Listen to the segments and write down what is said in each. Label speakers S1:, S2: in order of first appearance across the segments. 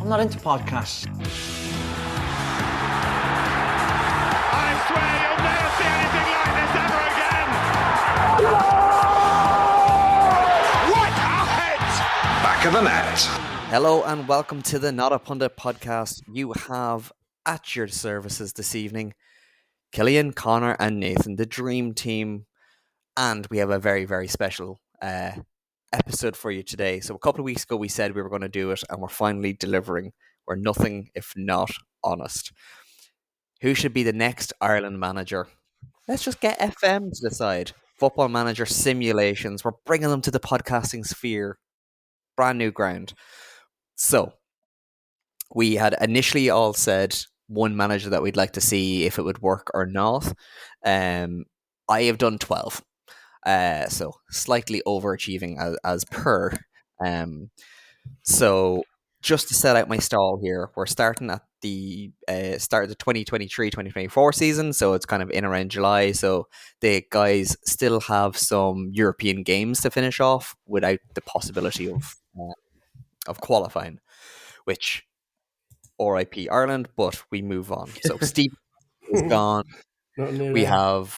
S1: I'm not into podcasts.
S2: I swear you'll never see anything like this ever again. What a hit!
S3: Back of the net.
S4: Hello and welcome to the Not a Pundit podcast. You have at your services this evening Killian, Connor and Nathan, the dream team, and we have a very, very special episode for you today. So a couple of weeks ago we said we were going to do it and we're finally delivering. We're nothing if not honest. Who should be the next Ireland manager? Let's just get FM to decide. Football manager simulations. We're bringing them to the podcasting sphere. Brand new ground. So we had initially all said one manager that we'd like to see if it would work or not. I have done 12. So slightly overachieving as per. So just to set out my stall here, we're starting at the start of the 2023-2024 season. So it's kind of in around July. So the guys still have some European games to finish off without the possibility of qualifying, which RIP Ireland, but we move on. So Steve is gone. We have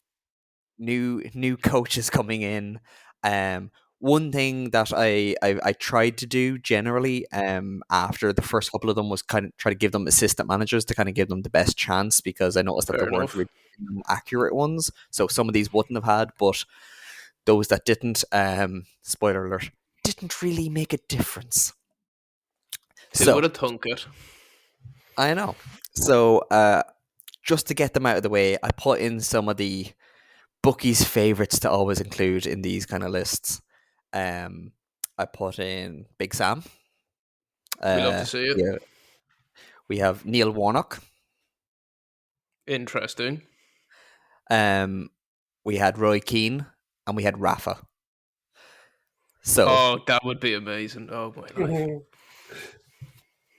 S4: new coaches coming in. One thing that I tried to do generally after the first couple of them was kind of try to give them assistant managers to kind of give them the best chance, because I noticed that there weren't really accurate ones. So some of these wouldn't have had, but those that didn't, spoiler alert, didn't really make a difference.
S5: They would have thunk it.
S4: I know. So just to get them out of the way, I put in some of the bookies' favourites to always include in these kind of lists. I put in Big Sam.
S5: We love to see it.
S4: Yeah. We have Neil Warnock.
S5: Interesting.
S4: We had Roy Keane and we had Rafa. So,
S5: that would be amazing. Oh my life.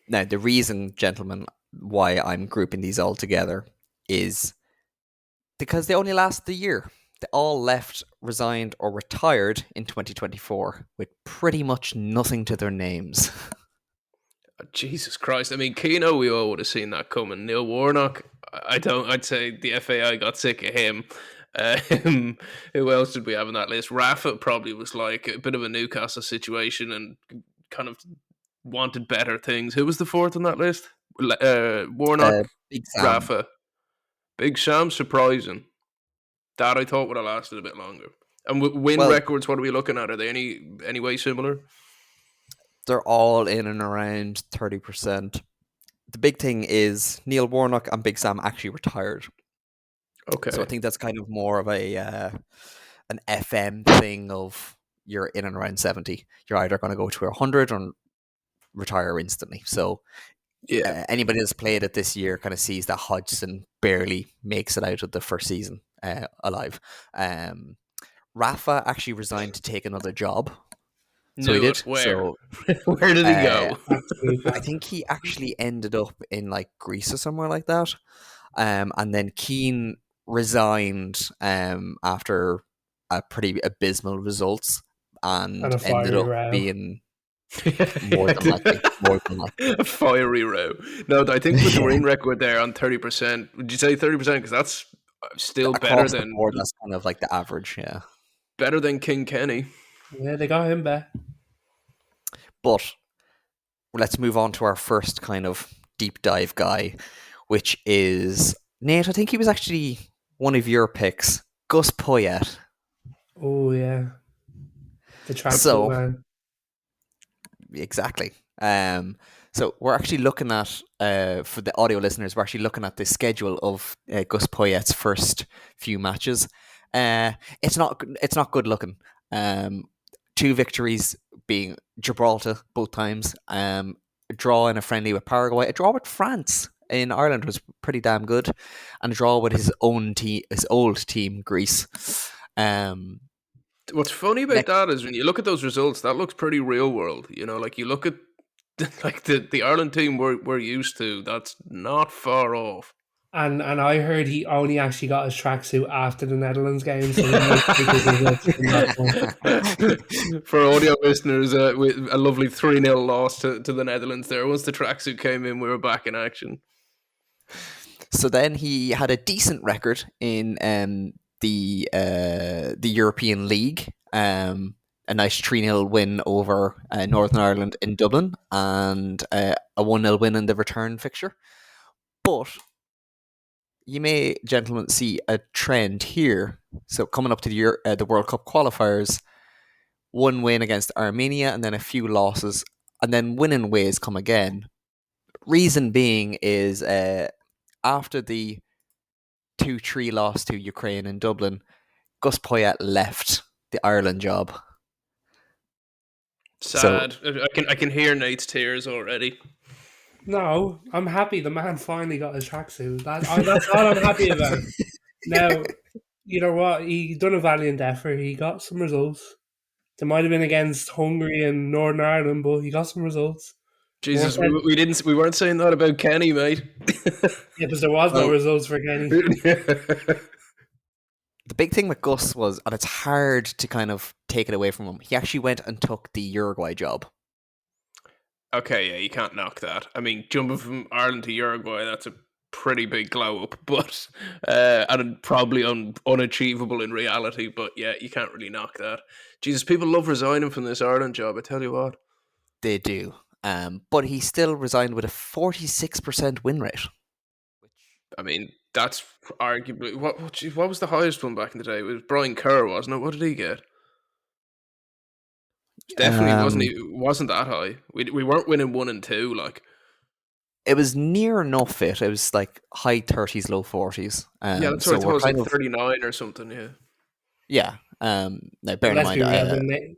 S4: Now, the reason, gentlemen, why I'm grouping these all together is because they only last the year. They all left, resigned, or retired in 2024 with pretty much nothing to their names.
S5: Oh, Jesus Christ. I mean, Keano, we all would have seen that coming. Neil Warnock, I'd say the FAI got sick of him. Who else did we have on that list? Rafa probably was like a bit of a Newcastle situation and kind of wanted better things. Who was the fourth on that list? Warnock,
S4: Big Sam.
S5: Rafa. Big Sam, surprising. That I thought would have lasted a bit longer. And win records, what are we looking at? Are they any way similar?
S4: They're all in and around 30%. The big thing is Neil Warnock and Big Sam actually retired.
S5: Okay.
S4: So I think that's kind of more of an FM thing of you're in and around 70. You're either going to go to 100 or retire instantly. So yeah, anybody that's played it this year kind of sees that Hodgson barely makes it out of the first season alive. Rafa actually resigned to take another job. So he did.
S5: Where?
S4: So,
S5: where did he go?
S4: I think he actually ended up in like Greece or somewhere like that. And then Keane resigned after pretty abysmal results and ended up being more than likely.
S5: A fiery row. No, I think with the win record there on 30%, would you say 30%? Because that's still better than...
S4: the board, that's kind of like the average, yeah.
S5: Better than King Kenny.
S6: Yeah, they got him back.
S4: But let's move on to our first kind of deep dive guy, which is... Nate, I think he was actually one of your picks. Gus Poyet.
S6: Oh, yeah. The transfer man.
S4: Exactly. So we're actually looking at, for the audio listeners, we're actually looking at the schedule of Gus Poyet's first few matches. It's not good looking. 2 victories being Gibraltar both times. A draw in a friendly with Paraguay. A draw with France in Ireland was pretty damn good, and a draw with his own team, his old team, Greece.
S5: What's funny about that is when you look at those results, that looks pretty real world. You know, like you look at like the Ireland team we're used to, that's not far off.
S6: And I heard he only actually got his tracksuit after the Netherlands game, so he might take his results from that one.
S5: For audio listeners, with a lovely 3-0 loss to the Netherlands there. Once the tracksuit came in, we were back in action.
S4: So then he had a decent record in the European League. A nice 3-0 win over Northern Ireland in Dublin, and a 1-0 win in the return fixture. But you may, gentlemen, see a trend here. So coming up to the World Cup qualifiers, one win against Armenia and then a few losses, and then winning ways come again. Reason being is after the 2-3 loss to Ukraine in Dublin, Gus Poyet left the Ireland job.
S5: Sad. So, I can hear Nate's tears already.
S6: No, I'm happy the man finally got his tracksuit. That's all I'm happy about. Now, you know what? He done a valiant effort. He got some results. They might have been against Hungary and Northern Ireland, but he got some results.
S5: Jesus, we weren't saying that about Kenny, mate.
S6: Yeah, because there was no results for Kenny.
S4: The big thing with Gus was, and it's hard to kind of take it away from him, he actually went and took the Uruguay job.
S5: Okay, yeah, you can't knock that. I mean, jumping from Ireland to Uruguay, that's a pretty big glow up, but and probably unachievable in reality. But yeah, you can't really knock that. Jesus, people love resigning from this Ireland job. I tell you what,
S4: they do. But he still resigned with a 46% win rate.
S5: I mean, that's arguably what was the highest one back in the day? It was Brian Kerr, wasn't it? What did he get? Definitely wasn't that high. We weren't winning 1 and 2 like.
S4: It was near enough it. It was like high 30s, low 40s.
S5: Yeah, that's what I thought. It was like 39 or something, yeah.
S4: Yeah. Now bear in mind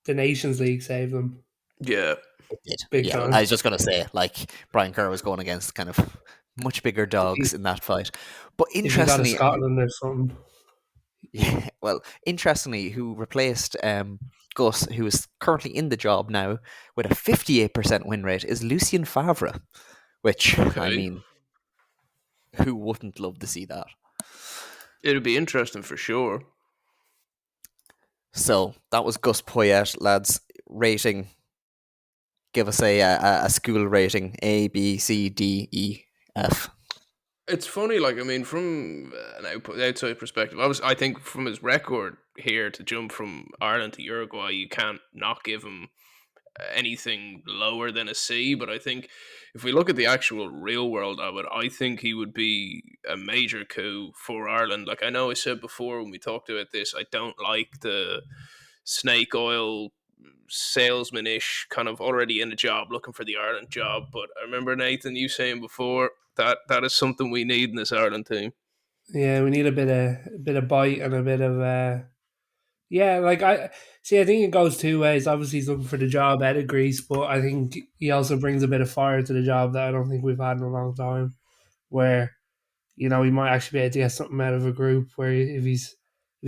S6: the Nations League saved them.
S5: Yeah.
S4: It did.
S6: Big time.
S4: I was just gonna say, like, Brian Kerr was going against kind of much bigger dogs in that fight. But interestingly,
S6: Scotland or something.
S4: Yeah, well, interestingly, who replaced Gus, who is currently in the job now with a 58% win rate, is Lucien Favre, which, I mean, who wouldn't love to see that?
S5: It'd be interesting for sure.
S4: So, that was Gus Poyet, lads. Rating. Give us a school rating. A, B, C, D, E, F.
S5: It's funny, like, I mean, from an outside perspective, I think from his record here to jump from Ireland to Uruguay, you can't not give him anything lower than a C. But I think if we look at the actual real world of it, I think he would be a major coup for Ireland. Like, I know I said before when we talked about this, I don't like the snake oil salesman-ish kind of already in a job looking for the Ireland job. But I remember, Nathan, you saying before that is something we need in this Ireland team.
S6: Yeah, we need a bit of bite and a bit of I think it goes two ways. Obviously he's looking for the job out of Greece, but I think he also brings a bit of fire to the job that I don't think we've had in a long time, where, you know, he might actually be able to get something out of a group where if he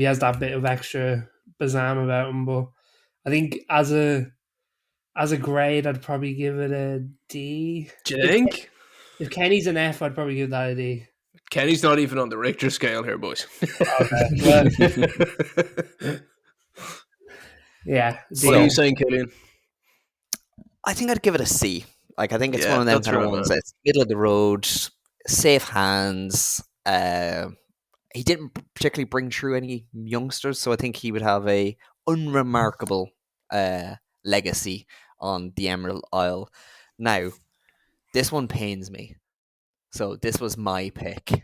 S6: has that bit of extra bazam about him. But I think as a grade, I'd probably give it a D.
S5: Do you think?
S6: If Kenny's an F, I'd probably give that a D.
S5: Kenny's not even on the Richter scale here, boys.
S6: Okay. Well, yeah.
S5: What are you saying, Killian?
S4: I think I'd give it a C. Like, I think it's one of them kind of ones that's middle of the road, safe hands. He didn't particularly bring through any youngsters, so I think he would have a unremarkable legacy on the Emerald Isle. Now, this one pains me. So this was my pick.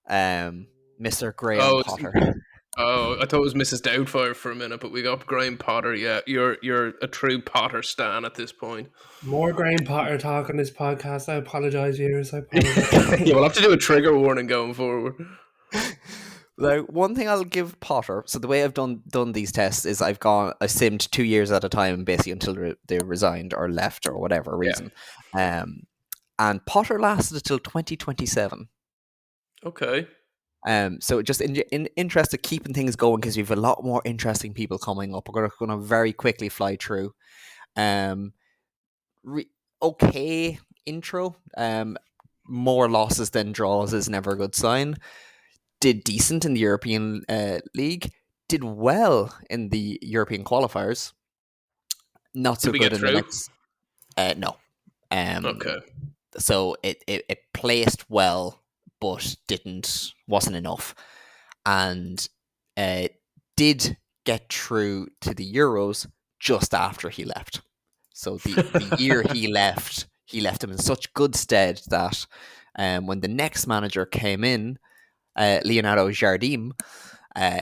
S4: Mr. Graham Potter.
S5: Oh, I thought it was Mrs. Doubtfire for a minute, but we got Graham Potter. Yeah, you're a true Potter stan at this point.
S6: More Graham Potter talk on this podcast. I apologise, viewers. I apologise.
S5: Yeah, we'll have to do a trigger warning going forward.
S4: Now, one thing I'll give Potter. So the way I've done these tests is I simmed 2 years at a time, basically until they resigned or left or whatever reason. Yeah. And Potter lasted until 2027.
S5: Okay.
S4: So just in interest of keeping things going, because we have a lot more interesting people coming up. We're going to very quickly fly through. Okay intro. more losses than draws is never a good sign. Did decent in the European League. Did well in the European qualifiers. Not so
S5: Did we
S4: good
S5: get
S4: in the
S5: through?
S4: next. No.
S5: Okay.
S4: So it placed well, but wasn't enough, and did get through to the Euros just after he left. So the year he left him in such good stead that when the next manager came in, Leonardo Jardim,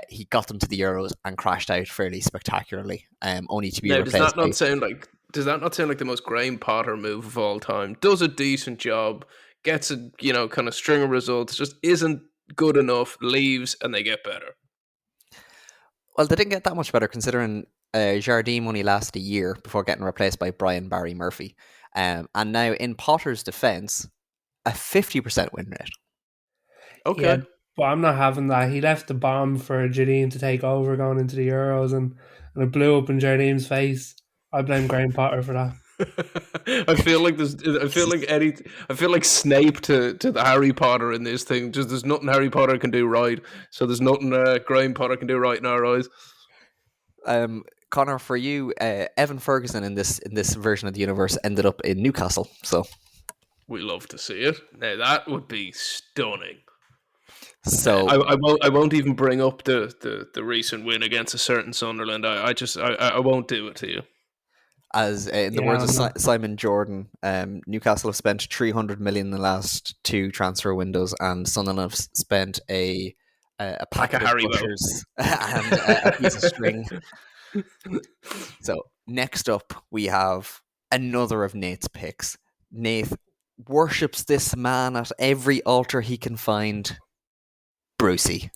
S4: he got them to the Euros and crashed out fairly spectacularly, only to be
S5: Now,
S4: replaced by.
S5: does that not sound like the most Graham Potter move of all time? Does a decent job, gets a kind of string of results, just isn't good enough, leaves, and they get better.
S4: Well, they didn't get that much better considering Jardim only lasted a year before getting replaced by Brian Barry Murphy. And now, in Potter's defence, a 50% win rate.
S5: Okay.
S6: Yeah, but I'm not having that. He left the bomb for Jardim to take over going into the Euros, and it blew up in Jardim's face. I blame Graham Potter for that.
S5: I feel like Snape to the Harry Potter in this thing. Just there's nothing Harry Potter can do right, so there's nothing Graham Potter can do right in our eyes.
S4: Connor, for you, Evan Ferguson in this version of the universe ended up in Newcastle. So
S5: we love to see it. Now that would be stunning.
S4: So
S5: I won't even bring up the recent win against a certain Sunderland. I won't do it to you.
S4: As in the words of Simon Jordan, Newcastle have spent 300 million in the last 2 transfer windows, and Sunderland have spent a pack of bushers and a piece of string. So next up, we have another of Nate's picks. Nate worships this man at every altar he can find. Brucey.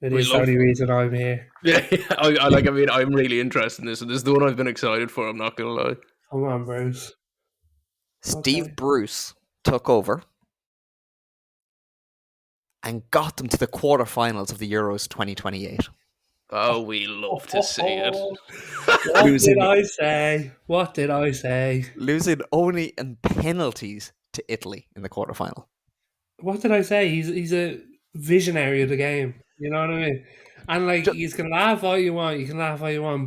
S6: It is the only reason I'm here.
S5: Yeah, I'm really interested in this, and this is the one I've been excited for. I'm not gonna lie.
S6: Come on, Bruce.
S4: Steve Bruce took over and got them to the quarterfinals of the Euros 2028.
S5: Oh, we love to see it.
S6: What did I say?
S4: Losing only in penalties to Italy in the quarterfinal.
S6: What did I say? He's a visionary of the game. You know what I mean? And you can laugh all you want,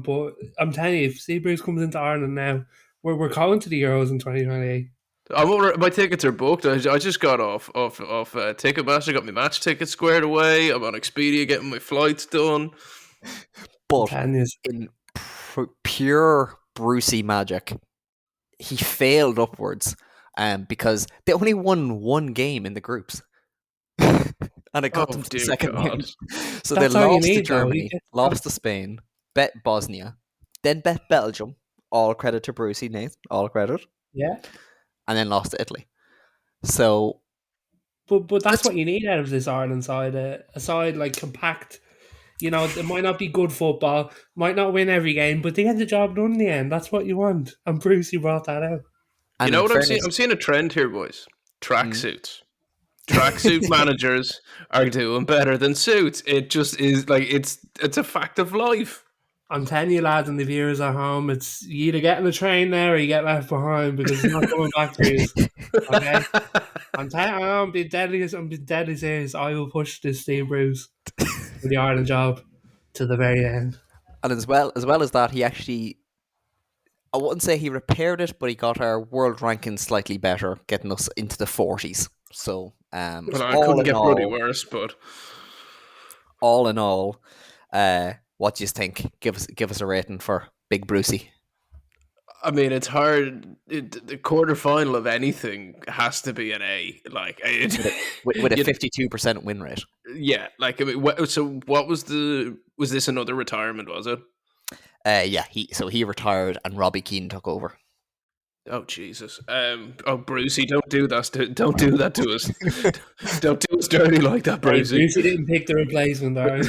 S6: but I'm telling you, if Steve Bruce comes into Ireland now, we're going to the Euros in 2028.
S5: My tickets are booked. I just got off Ticketmaster, got my match ticket squared away. I'm on Expedia getting my flights done.
S4: But in pure Brucey magic, he failed upwards because they only won 1 game in the groups. And it got them to the second round. So they lost to Germany, lost to Spain, bet Bosnia, then bet Belgium. All credit to Brucey, Nate. All credit.
S6: Yeah.
S4: And then lost to Italy. So,
S6: but that's what you need out of this Ireland side. A side compact. You know, it might not be good football, might not win every game, but they get the job done in the end. That's what you want. And Brucey brought that out.
S5: And you know what I'm seeing? I'm seeing a trend here, boys. Tracksuits. Tracksuit managers are doing better than suits. It just is it's a fact of life.
S6: I'm telling you, lads, and the viewers at home, it's you either get in the train there or you get left behind because it's not coming back to you. Okay, I'm being deadly serious. I will push this Steve Bruce for the Ireland job to the very end.
S4: And as well as that, he actually, I wouldn't say he repaired it, but he got our world ranking slightly better, getting us into the 40s. So,
S5: I couldn't get bloody worse, but
S4: all in all, what do you think? Give us a rating for Big Brucey.
S5: I mean, it's hard. The quarterfinal of anything has to be an A,
S4: with a 52% win rate.
S5: Yeah, so what was this another retirement? Was it?
S4: Yeah. He retired and Robbie Keane took over.
S5: Oh Jesus! Brucey, don't do that. Don't do that to us. Don't do us dirty like that, Brucey.
S6: Brucey didn't pick the replacement, alright?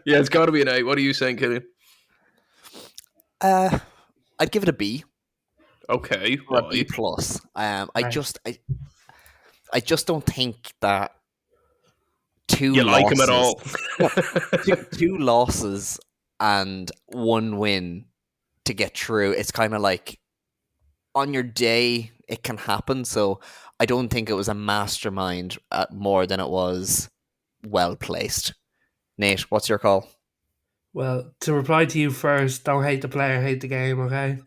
S5: Yeah, it's got to be an A. What are you saying, Killian?
S4: I'd give it a B.
S5: Okay,
S4: or a B plus. I just don't think that
S5: you like him at all.
S4: two losses and 1 win to get through. It's kind of like on your day, it can happen. So I don't think it was a mastermind more than it was well placed. Nate, what's your call?
S6: Well, to reply to you first, don't hate the player, hate the game, okay?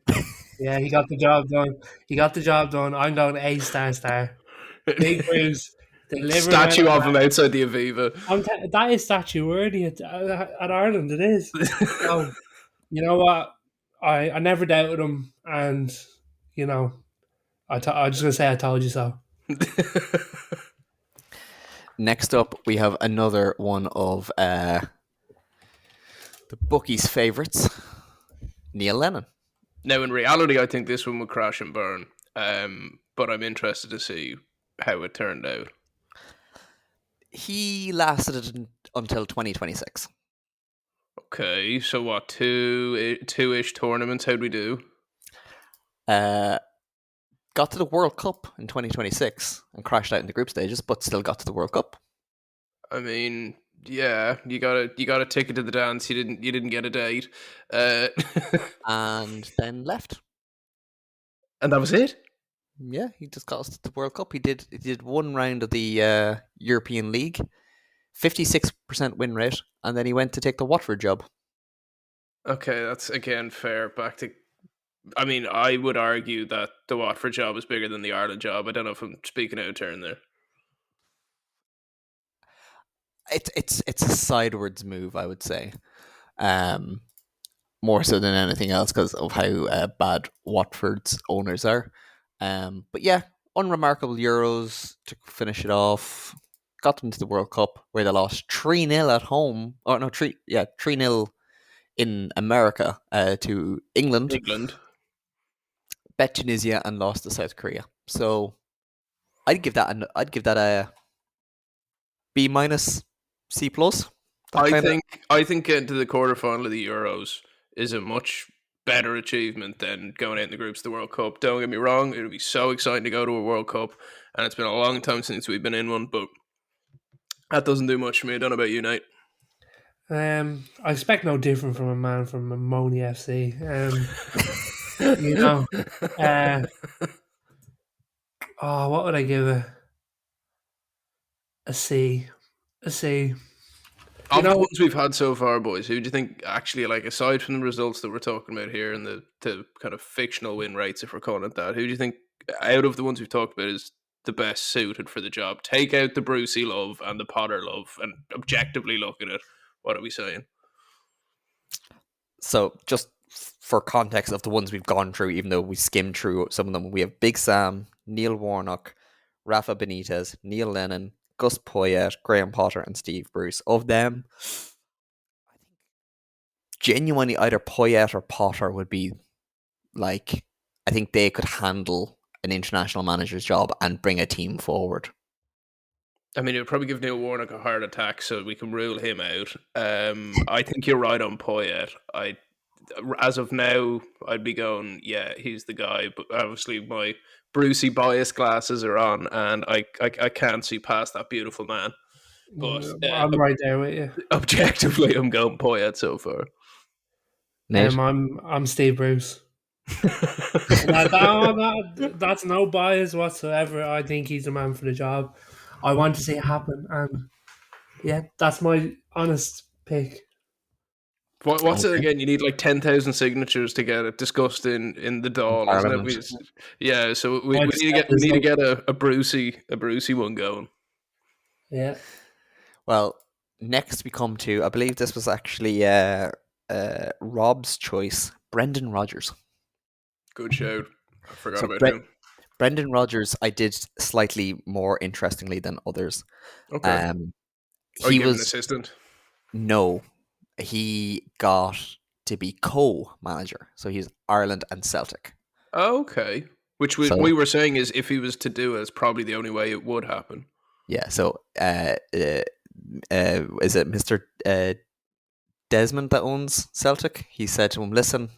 S6: Yeah, he got the job done. He got the job done. I'm going A star. Big Bruce delivered when
S5: Statue
S6: it
S5: of him
S6: mattered.
S5: outside the Aviva.
S6: That is statue worthy at Ireland. It is. So you know what? I never doubted him, and you know, I'm just gonna say I told you so.
S4: Next up, we have another one of the bookies' favourites, Neil Lennon.
S5: Now, in reality, I think this one would crash and burn. But I'm interested to see how it turned out.
S4: He lasted until 2026.
S5: Okay, so what, two-ish tournaments? How'd we do?
S4: Got to the World Cup in 2026 and crashed out in the group stages, but still got to the World Cup.
S5: I mean, yeah, you got a ticket to the dance. You didn't get a date,
S4: And then left.
S5: and that was it.
S4: Yeah, he just got us to the World Cup. He did one round of the European League, 56% win rate, and then he went to take the Watford job.
S5: Okay, that's again fair. Back to, I mean, I would argue that the Watford job is bigger than the Ireland job. I don't know if I'm speaking out of turn there.
S4: It's a sidewards move, I would say, more so than anything else because of how bad Watford's owners are. But yeah, unremarkable Euros to finish it off. Got them to the World Cup where they lost 3-0 at home. Oh no, 3-0 in America to England. Bet Tunisia and lost to South Korea. So I'd give that a B minus, C plus.
S5: I think getting to the quarterfinal of the Euros is a much better achievement than going out in the groups of the World Cup. Don't get me wrong, it would be so exciting to go to a World Cup, and it's been a long time since we've been in one, but that doesn't do much for me. I don't know about you, Nate.
S6: I expect no different from a man from Ammonia FC. You know, what would I give a C? A C.
S5: Of the ones we've had so far, boys, who do you think actually, like, aside from the results that we're talking about here and the kind of fictional win rates, if we're calling it that, who do you think out of the ones we've talked about is the best suited for the job? Take out the Brucey love and the Potter love and objectively look at it. What are we saying?
S4: So just for context of the ones we've gone through, even though we skimmed through some of them, we have Big Sam, Neil Warnock, Rafa Benitez, Neil Lennon, Gus Poyet, Graham Potter, and Steve Bruce. Of them, I think genuinely either Poyet or Potter would be like, I think they could handle an international manager's job and bring a team forward.
S5: I mean, it would probably give Neil Warnock a heart attack, so we can rule him out. I think you're right on Poyet. As of now, I'd be going, yeah, he's the guy. But obviously, my Brucey bias glasses are on, and I can't see past that beautiful man. But
S6: I'm right there with you.
S5: Objectively, I'm going Poyet so far.
S6: I'm Steve Bruce. That's no bias whatsoever. I think he's the man for the job. I want to see it happen, and yeah, that's my honest pick.
S5: What's it again? You need like 10,000 signatures to get it discussed in the Dáil, isn't it? Yeah, so we need to get a Brucey one going.
S6: Yeah.
S4: Well, next we come to, I believe this was actually Rob's choice, Brendan Rodgers.
S5: Good shout. I forgot about him.
S4: Brendan Rodgers, I did slightly more interestingly than others.
S5: Okay. He was an assistant.
S4: No, he got to be co-manager, so he's Ireland and Celtic.
S5: Okay, which we were saying is if he was to do it, it's probably the only way it would happen.
S4: Yeah. So, is it Mr. Desmond that owns Celtic? He said to him, "Listen,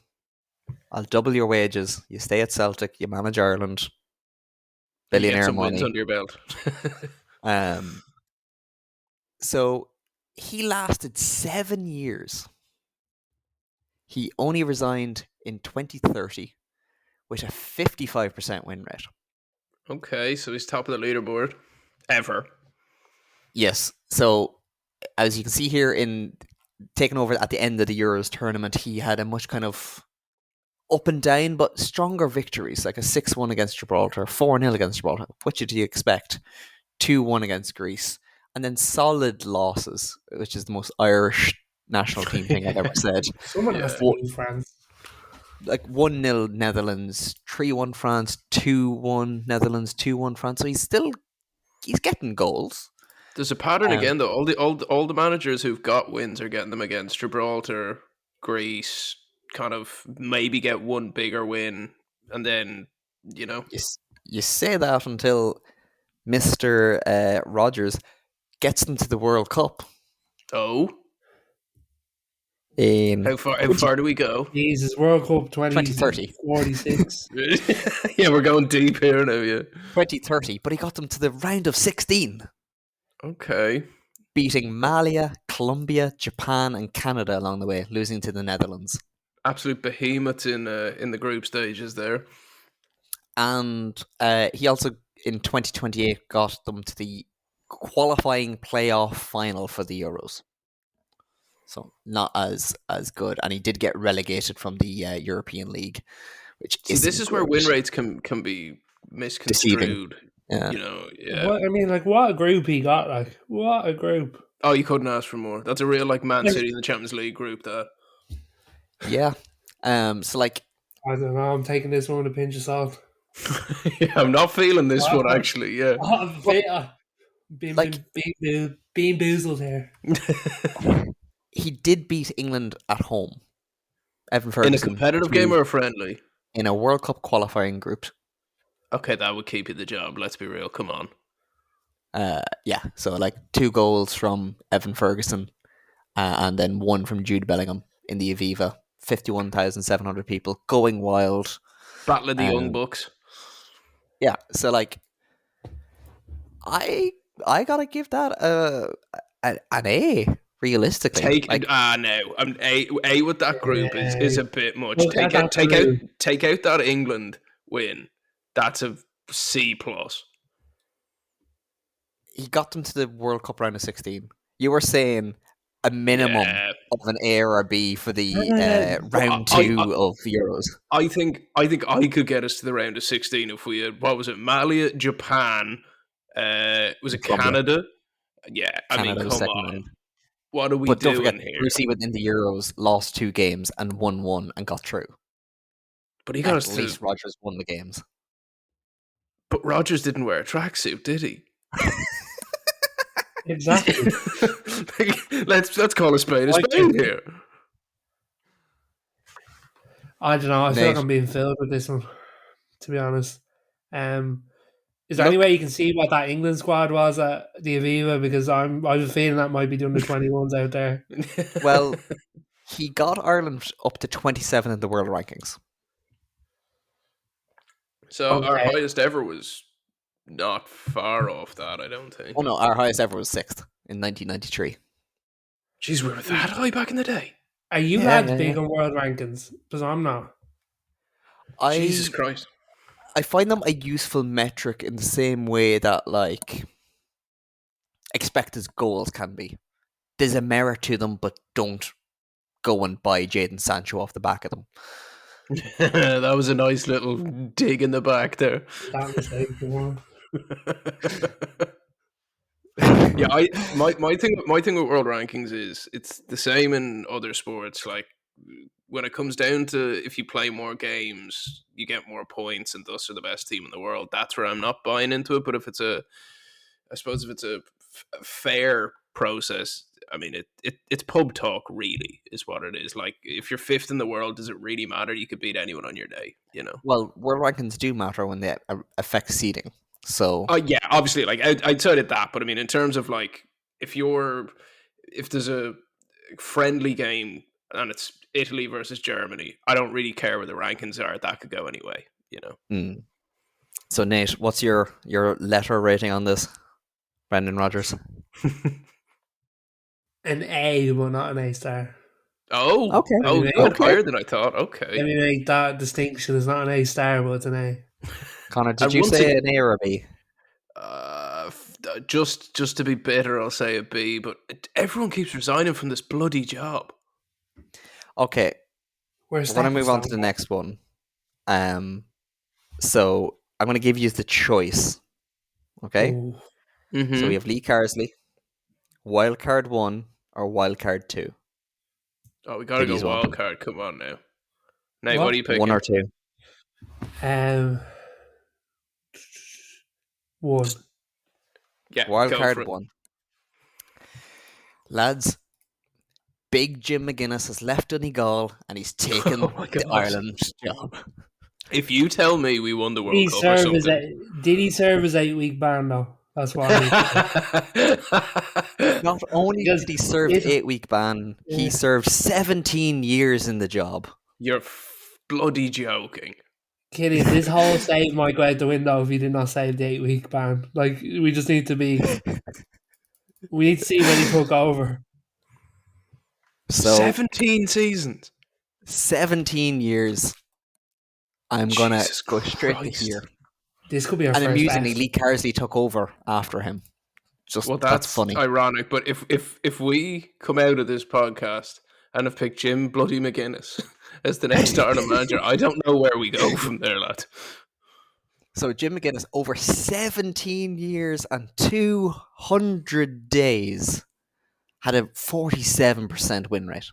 S4: I'll double your wages. You stay at Celtic. You manage Ireland. Billionaire
S5: get some
S4: money
S5: wins under your belt."
S4: So he lasted 7 years. He only resigned in 2030 with a 55% win rate.
S5: Okay, so he's top of the leaderboard ever.
S4: Yes. So as you can see here, in taking over at the end of the Euros tournament, he had a much kind of up and down, but stronger victories, like a 6-1 against Gibraltar, 4-0 against Gibraltar. What do you expect? 2-1 against Greece, and then solid losses, which is the most Irish national team thing I've ever said.
S6: Someone has to lose France.
S4: Like 1-0 Netherlands, 3-1 France, 2-1 Netherlands, 2-1 France. So he's getting goals.
S5: There's a pattern again, though. All the managers who've got wins are getting them against Gibraltar, Greece. Kind of maybe get one bigger win, and then
S4: you say that until Mr. Rogers gets them to the World Cup.
S5: Oh,
S4: How
S5: far do we go?
S6: Jesus, World Cup
S4: 2030.
S6: 46.
S5: Yeah, we're going deep here now. Yeah,
S4: 2030, but he got them to the round of 16.
S5: Okay.
S4: Beating Malia, Colombia, Japan, and Canada along the way, losing to the Netherlands.
S5: Absolute behemoths in the group stages there.
S4: And he also, in 2028, got them to the qualifying playoff final for the Euros. So not as good. And he did get relegated from the European League, which
S5: this is where win rates can be misconstrued.
S4: Yeah.
S5: Yeah.
S6: What a group he got. Like, what a group.
S5: Oh, you couldn't ask for more. That's a real Man City in the Champions League group. That.
S4: Yeah. So
S6: I don't know. I'm taking this one with a pinch of salt.
S5: Yeah, I'm not feeling this one actually. Yeah.
S6: Being boozled here.
S4: He did beat England at home. Evan Ferguson,
S5: in a competitive game or a friendly?
S4: In a World Cup qualifying group.
S5: Okay, that would keep you the job. Let's be real. Come on.
S4: Yeah. So 2 goals from Evan Ferguson, and then 1 from Jude Bellingham in the Aviva. 51,700 people going wild.
S5: Battle of the Young Bucks.
S4: Yeah. So I gotta give that an A. Realistically,
S5: no. A with that group is a bit much. Take out that England win. That's a C+.
S4: He got them to the World Cup round of 16. You were saying a minimum of an A or a B for the round 2 of the Euros.
S5: I think I could get us to the round of 16 if we had, what was it, Malia, Japan, was it Canada? Yeah,
S4: Canada
S5: come on. Round. What are we doing
S4: don't forget,
S5: here?
S4: Lucy within the Euros lost 2 games and won 1 and got through.
S5: But he got us
S4: at least Rogers won the games.
S5: But Rogers didn't wear a tracksuit, did he?
S6: Exactly.
S5: let's call a spade here.
S6: I don't know. I feel like I'm being filled with this one, to be honest. Is there any way you can see what that England squad was at the Aviva? Because I have a feeling that might be the under 21s out there.
S4: Well, he got Ireland up to 27 in the world rankings.
S5: So our highest ever was not far off that, I don't think.
S4: Oh no, our highest ever was 6th in 1993.
S5: Jeez, we were that high back in the day.
S6: Are you lads big on world rankings? Because I'm not.
S5: Jesus Christ.
S4: I find them a useful metric in the same way that expected goals can be. There's a merit to them, but don't go and buy Jadon Sancho off the back of them.
S5: That was a nice little dig in the back there.
S6: That mistake,
S5: yeah, my thing with world rankings is it's the same in other sports. Like when it comes down to if you play more games, you get more points, and thus are the best team in the world. That's where I'm not buying into it. But if it's a fair process, I mean, it's pub talk, really, is what it is. Like, if you're 5th in the world, does it really matter? You could beat anyone on your day,
S4: Well, world rankings do matter when they affect seeding. So,
S5: yeah, obviously, like outside of that, but I mean, in terms of if there's a friendly game and it's Italy versus Germany, I don't really care where the rankings are. That could go anyway,
S4: So, Nate, what's your letter rating on this, Brendan Rodgers?
S6: An A, but not an A star.
S5: Oh,
S4: Okay.
S5: oh,
S6: Okay.
S5: you went higher than I thought. Okay.
S6: Let me make that distinction. It's not an A star, but it's an A.
S4: Connor, did
S5: And
S4: you
S5: once
S4: say
S5: again-
S4: an A or a B?
S5: Just to be better, I'll say a B. But everyone keeps resigning from this bloody job.
S4: Okay,
S6: We're
S4: we're going to move on to the next one. So I'm going to give you the choice. Okay,
S6: Ooh.
S5: Mm-hmm.
S4: so we have Lee Carsley, Wildcard 1 or Wildcard 2.
S5: Oh, we got to go
S4: Biddy's one.
S5: wild card. Come on now. Nate,
S6: What?
S5: what are you picking?
S4: 1 or 2?
S6: One.
S5: Yeah, go
S4: Wildcard
S5: for it.
S4: 1. Lads, Big Jim McGuinness has left Donegal and he's taken
S5: Oh my
S4: the
S5: God.
S4: Ireland job.
S5: If you tell me we won the
S6: Did
S5: World
S6: he
S5: Cup or
S6: serve his
S5: something.
S6: Did he serve his 8-week ban though? That's what I need.
S4: Not only
S6: Because
S4: did he serve
S6: it-
S4: the 8-week ban, he
S6: Yeah.
S4: served 17 years in the job.
S5: You're bloody joking.
S6: Kitty, this whole save might go out the window if he did not save the 8-week ban. Like, we just need to be. We need to see when he took over.
S4: So
S5: 17 seasons.
S4: 17 years. I'm going to
S5: Jesus
S4: go straight
S5: Christ.
S4: to here.
S6: This could be our
S4: And
S6: first
S4: amusingly,
S6: best.
S4: Lee Carsley took over after him. Just
S5: Well,
S4: that's
S5: that's
S4: funny.
S5: ironic. But if we come out of this podcast and have picked Jim Bloody McGuinness as the next Ireland manager, I don't know where we go from there, lad.
S4: So Jim McGuinness, over 17 years and 200 days, had a 47% win rate.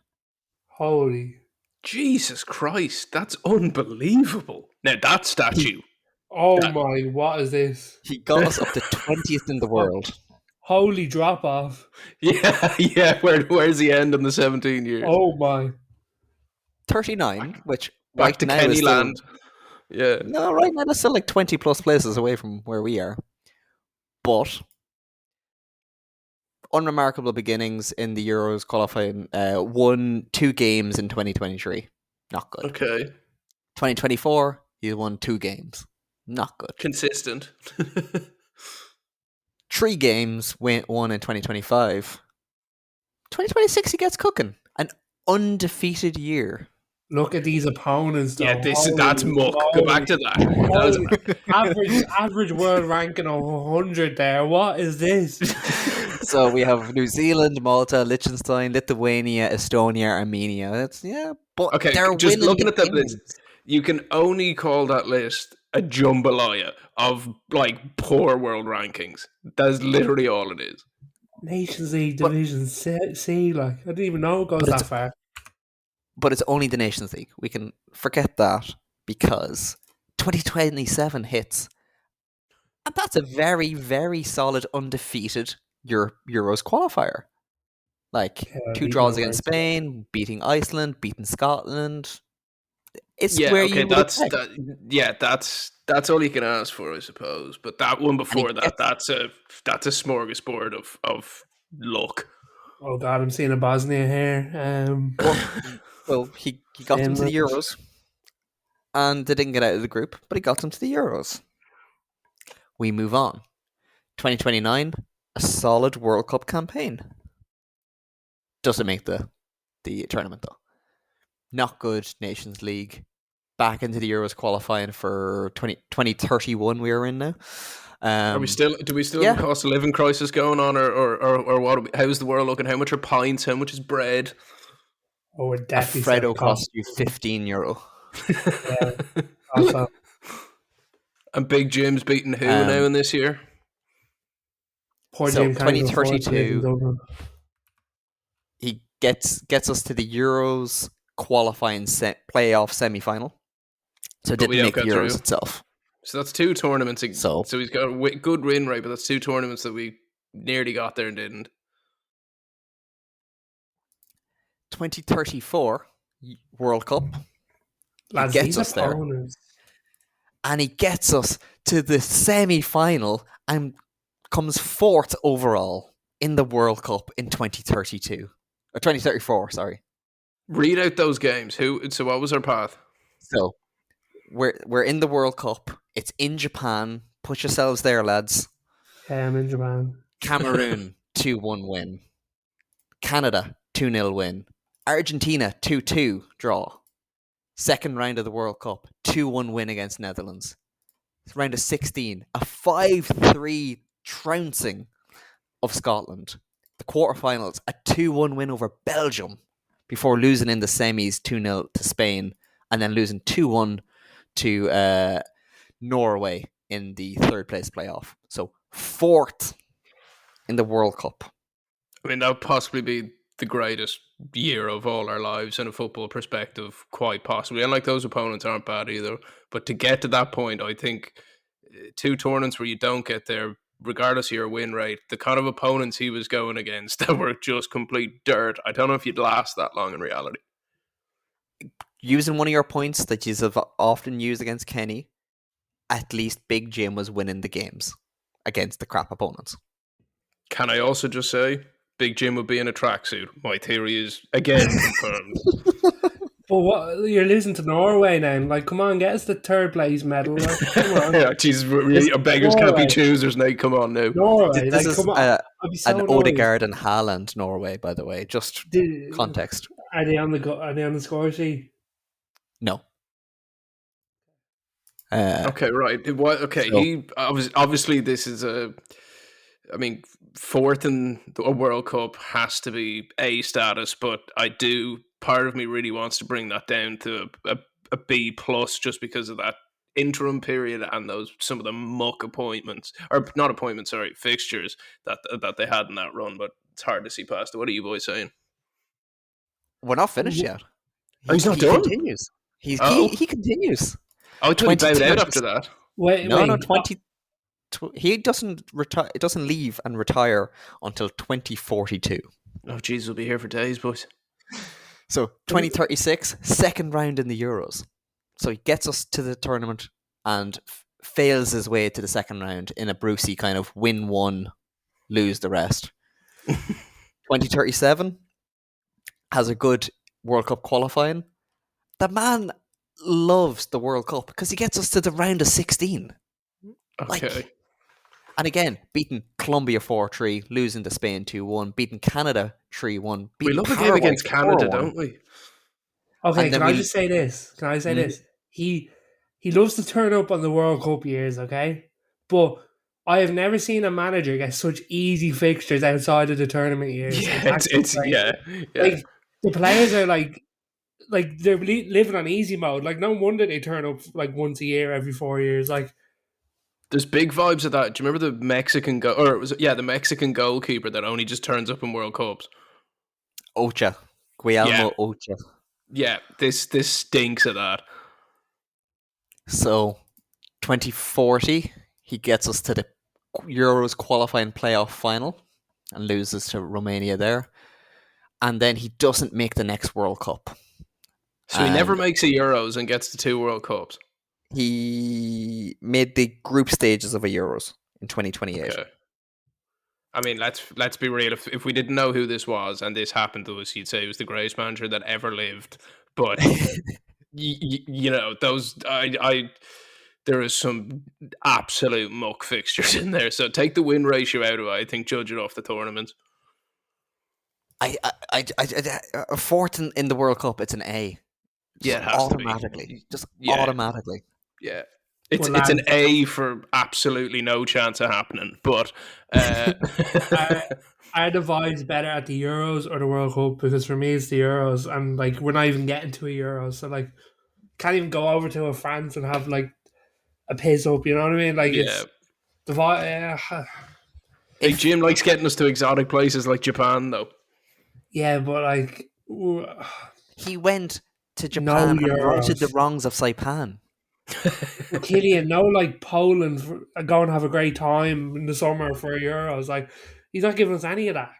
S6: Holy.
S5: Jesus Christ, that's unbelievable. Now that statue.
S6: Oh
S5: That-
S6: my, what is this?
S4: He got us up to 20th in the world.
S6: Holy drop off.
S5: Yeah. Where's the end on the 17 years?
S6: Oh my.
S4: 39, which
S5: Back
S4: right
S5: to
S4: now is still,
S5: Kennyland. Yeah.
S4: no, right now that's still like 20 plus places away from where we are. But unremarkable beginnings in the Euros qualifying. Won 2 games in 2023. Not good.
S5: Okay.
S4: 2024, he won 2 games. Not good.
S5: Consistent.
S4: 3 games, won in 2025. 2026, he gets cooking. An undefeated year.
S6: Look at these opponents though.
S5: Yeah,
S6: Holy
S5: that's muck. Go back to that. That was
S6: average world ranking of 100 there. What is this?
S4: So we have New Zealand, Malta, Liechtenstein, Lithuania, Estonia, Armenia. That's but
S5: okay.
S4: they're
S5: Just
S4: winning
S5: looking
S4: the
S5: at that
S4: games.
S5: list, you can only call that list a jambalaya of like poor world rankings. That's literally all it is.
S6: Nations League Division C, like, I didn't even know it goes
S4: But
S6: that
S4: it's-
S6: far.
S4: But it's only the Nations League. We can forget that because 2027 hits. And that's a very, very solid undefeated Euros qualifier. Like
S6: Yeah,
S4: 2
S6: leave
S4: draws
S6: no
S4: against
S6: words.
S4: Spain, beating Iceland, beating Scotland. It's
S5: Yeah,
S4: where
S5: okay,
S4: you would
S5: that's
S4: expect.
S5: that's all you can ask for, I suppose. But that one before that,
S4: gets-
S5: that's a smorgasbord of luck.
S6: Oh god, I'm seeing a Bosnia here.
S4: Well, he got them to the
S6: Finland.
S4: Euros. And they didn't get out of the group, but he got them to the Euros. We move on. 2029, a solid World Cup campaign. Doesn't make the tournament, though. Not good Nations League. Back into the Euros qualifying for 2031 we are in now.
S5: Do we still
S4: yeah.
S5: have a cost of living crisis going on, or what? How's the world looking? How much are pints? How much is bread?
S6: Oh, we're
S4: A
S6: definitely
S4: Freddo cost you €15.
S6: Also,
S5: And Big Jim's beating who
S4: Um,
S5: now in this year?
S6: poor
S4: So,
S6: Jim can't even afford to live in
S4: 2032.
S6: Dublin.
S4: He gets us to the Euros qualifying playoff semi-final. So it
S5: But we
S4: didn't
S5: don't
S4: make the
S5: get
S4: Euros
S5: through.
S4: itself.
S5: So that's 2 tournaments.
S4: So-
S5: So he's got a good win rate, but that's 2 tournaments that we nearly got there and didn't.
S4: 2034 World Cup.
S6: Lads,
S4: gets
S6: these
S4: us there.
S6: opponents.
S4: And he gets us to the semi-final and comes 4th overall in the World Cup in 2032. Or 2034, sorry.
S5: Read out those games. So what was our path?
S4: So we're in the World Cup. It's in Japan. Put yourselves there, lads.
S6: I'm in Japan.
S4: Cameroon 2-1 win. Canada 2-0 win. Argentina 2-2 draw. Second round of the World Cup, 2-1 win against Netherlands. Round of 16, a 5-3 trouncing of Scotland. The quarterfinals, a 2-1 win over Belgium before losing in the semis 2-0 to Spain and then losing 2-1 to Norway in the third place playoff. So fourth in the World Cup.
S5: I mean, that would possibly be the greatest year of all our lives in a football perspective, quite possibly. And like, those opponents aren't bad either. But to get to that point, I think two tournaments where you don't get there, regardless of your win rate, the kind of opponents he was going against that were just complete dirt, I don't know if you'd last that long in reality.
S4: Using one of your points that you have often used against Kenny, at least Big Jim was winning the games against the crap opponents.
S5: Can I also just say, Big Jim would be in a tracksuit? My theory is, again, confirmed.
S6: But what, you're losing to Norway now. Like, come on, get us the third place medal. Like, come on.
S5: Yeah, Jesus, really, beggars can't be choosers, Nate. Come on now.
S6: Norway,
S4: This
S6: like,
S4: is
S6: come on. I'd be so
S4: an
S6: annoyed.
S4: Odegaard and Haaland Norway, by the way. Just context.
S6: Are they on the score sheet?
S4: No.
S5: Okay, right. Okay,
S4: So-
S5: he obviously this is fourth in the World Cup has to be A status, but part of me really wants to bring that down to a B plus just because of that interim period and some of the muck fixtures that they had in that run, but it's hard to see past it. What are you boys saying?
S4: We're not finished yet.
S5: Oh, he's not
S4: he
S5: done?
S4: Continues. He continues.
S5: Oh, I thought he bowed out
S4: 20,
S5: after that.
S6: Wait,
S4: No,
S6: wait.
S4: 20. He doesn't retire. It doesn't leave and retire until 2042.
S5: Oh, Jesus, we'll be here for days, boys.
S4: So 2036, second round in the Euros. So he gets us to the tournament and fails his way to the second round in a Brucey kind of win one, lose the rest. 2037 has a good World Cup qualifying. The man loves the World Cup because he gets us to the round of 16.
S5: Okay.
S4: And again, beating Colombia 4-3, losing to Spain 2-1, beating Canada 3-1.
S5: We love a game against Canada, don't we?
S6: Okay,
S4: And then
S6: can I just say this? Can I say this? He loves to turn up on the World Cup years, okay? But I have never seen a manager get such easy fixtures outside of the tournament years.
S5: Yeah, it's yeah.
S6: Like, the players are like they're living on easy mode. Like, no wonder they turn up like once a year, every 4 years. Like,
S5: there's big vibes of that. Do you remember the Mexican the Mexican goalkeeper that only just turns up in World Cups?
S4: Ocha. Guillermo Ocha.
S5: Yeah, this stinks of that.
S4: So 2040, he gets us to the Euros qualifying playoff final and loses to Romania there. And then he doesn't make the next World Cup.
S5: So he never makes a Euros and gets the 2 World Cups.
S4: He made the group stages of a Euros in 2028.
S5: Okay. I mean, let's be real. If we didn't know who this was and this happened to us, you'd say he was the greatest manager that ever lived. But you know, there is some absolute muck fixtures in there. So take the win ratio out of it. I think judge it off the tournament.
S4: A fourth in the World Cup, it's an A.
S5: Yeah, it has
S4: automatically.
S5: to be.
S4: Just
S5: Yeah.
S4: automatically.
S5: Yeah. It's
S6: Well,
S5: an A for absolutely no chance of happening. But
S6: are the vibes better at the Euros or the World Cup? Because for me, it's the Euros, and like, we're not even getting to a Euros, so like, can't even go over to a France and have like a piss up. You know what I mean? Like, it's the vibe.
S5: Big Jim likes getting us to exotic places like Japan, though.
S6: Yeah, but like,
S4: He went to Japan and righted
S6: Euros.
S4: the wrongs of Saipan.
S6: Killian, no, like Poland, go and have a great time in the summer for Euros. Like, he's not giving us any of that.